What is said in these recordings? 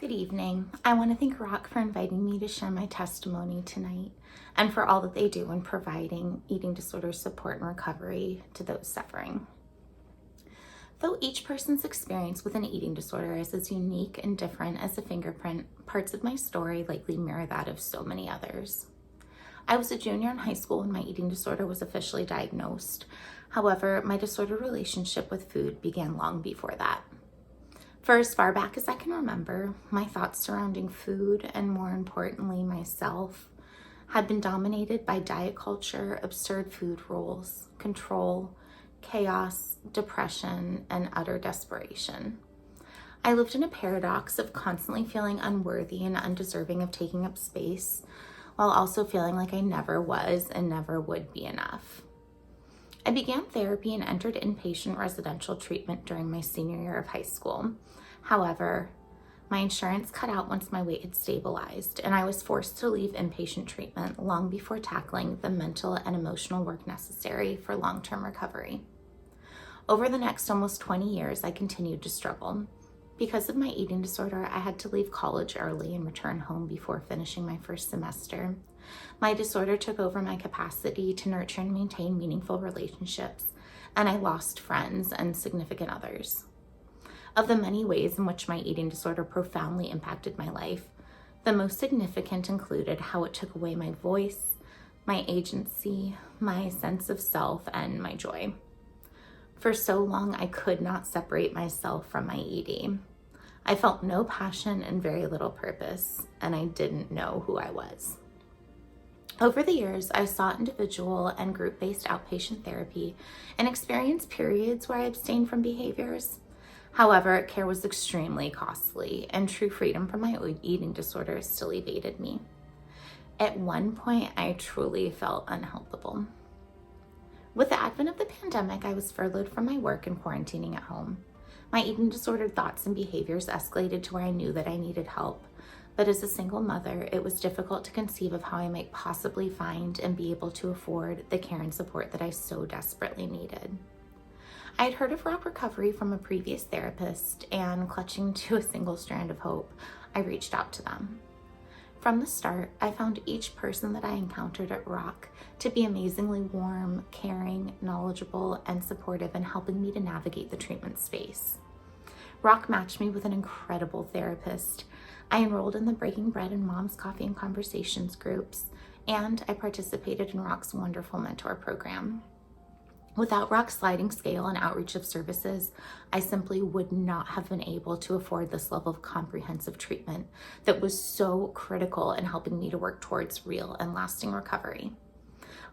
Good evening. I want to thank Rock for inviting me to share my testimony tonight and for all that they do in providing eating disorder support and recovery to those suffering. Though each person's experience with an eating disorder is as unique and different as a fingerprint, parts of my story likely mirror that of so many others. I was a junior in high school when my eating disorder was officially diagnosed. However, my disordered relationship with food began long before that. For as far back as I can remember, my thoughts surrounding food, and more importantly, myself, had been dominated by diet culture, absurd food rules, control, chaos, depression, and utter desperation. I lived in a paradox of constantly feeling unworthy and undeserving of taking up space, while also feeling like I never was and never would be enough. I began therapy and entered inpatient residential treatment during my senior year of high school. However, my insurance cut out once my weight had stabilized, and I was forced to leave inpatient treatment long before tackling the mental and emotional work necessary for long-term recovery. Over the next almost 20 years, I continued to struggle. Because of my eating disorder, I had to leave college early and return home before finishing my first semester. My disorder took over my capacity to nurture and maintain meaningful relationships, and I lost friends and significant others. Of the many ways in which my eating disorder profoundly impacted my life, the most significant included how it took away my voice, my agency, my sense of self, and my joy. For so long, I could not separate myself from my ED. I felt no passion and very little purpose, and I didn't know who I was. Over the years, I sought individual and group-based outpatient therapy and experienced periods where I abstained from behaviors. However, care was extremely costly, and true freedom from my eating disorder still evaded me. At one point, I truly felt unhelpable. With the advent of the pandemic, I was furloughed from my work and quarantining at home. My eating disordered thoughts and behaviors escalated to where I knew that I needed help. But as a single mother, it was difficult to conceive of how I might possibly find and be able to afford the care and support that I so desperately needed. I had heard of Rock Recovery from a previous therapist, and clutching to a single strand of hope, I reached out to them. From the start, I found each person that I encountered at Rock to be amazingly warm, caring, knowledgeable, and supportive in helping me to navigate the treatment space. Rock matched me with an incredible therapist. I enrolled in the Breaking Bread and Mom's Coffee and Conversations groups, and I participated in Rock's wonderful mentor program. Without Rock's sliding scale and outreach of services, I simply would not have been able to afford this level of comprehensive treatment that was so critical in helping me to work towards real and lasting recovery.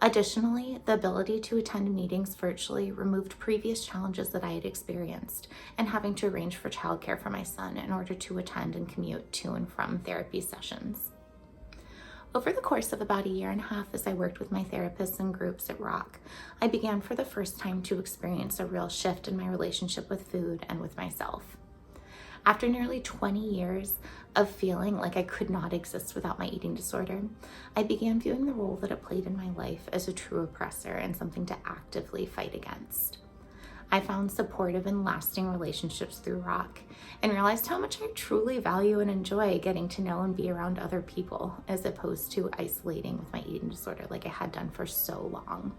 Additionally, the ability to attend meetings virtually removed previous challenges that I had experienced and having to arrange for childcare for my son in order to attend and commute to and from therapy sessions. Over the course of about a year and a half as I worked with my therapists and groups at Rock, I began for the first time to experience a real shift in my relationship with food and with myself. After nearly 20 years of feeling like I could not exist without my eating disorder, I began viewing the role that it played in my life as a true oppressor and something to actively fight against. I found supportive and lasting relationships through Rock and realized how much I truly value and enjoy getting to know and be around other people as opposed to isolating with my eating disorder like I had done for so long.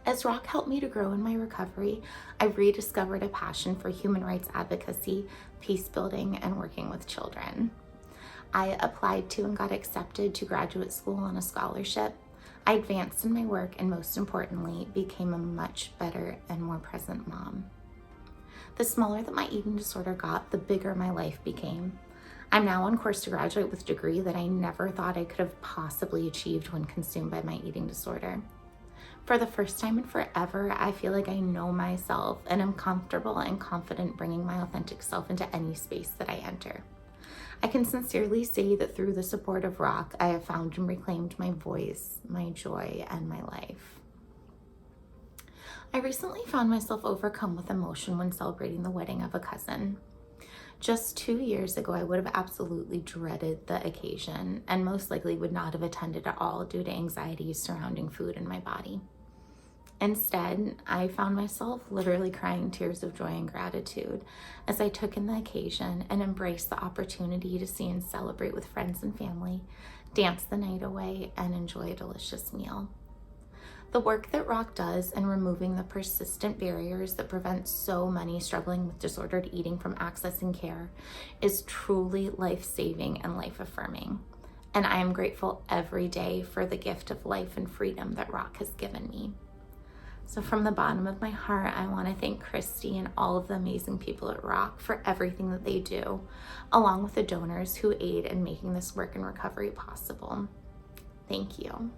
As Rock helped me to grow in my recovery, I rediscovered a passion for human rights advocacy, peace building, and working with children. I applied to and got accepted to graduate school on a scholarship. I advanced in my work and, most importantly, became a much better and more present mom. The smaller that my eating disorder got, the bigger my life became. I'm now on course to graduate with a degree that I never thought I could have possibly achieved when consumed by my eating disorder. For the first time in forever, I feel like I know myself and am comfortable and confident bringing my authentic self into any space that I enter. I can sincerely say that through the support of Rock, I have found and reclaimed my voice, my joy, and my life. I recently found myself overcome with emotion when celebrating the wedding of a cousin. Just 2 years ago, I would have absolutely dreaded the occasion and most likely would not have attended at all due to anxieties surrounding food in my body. Instead, I found myself literally crying tears of joy and gratitude as I took in the occasion and embraced the opportunity to see and celebrate with friends and family, dance the night away, and enjoy a delicious meal. The work that Rock does in removing the persistent barriers that prevent so many struggling with disordered eating from accessing care is truly life-saving and life-affirming. And I am grateful every day for the gift of life and freedom that Rock has given me. So from the bottom of my heart, I want to thank Christy and all of the amazing people at Rock for everything that they do, along with the donors who aid in making this work and recovery possible. Thank you.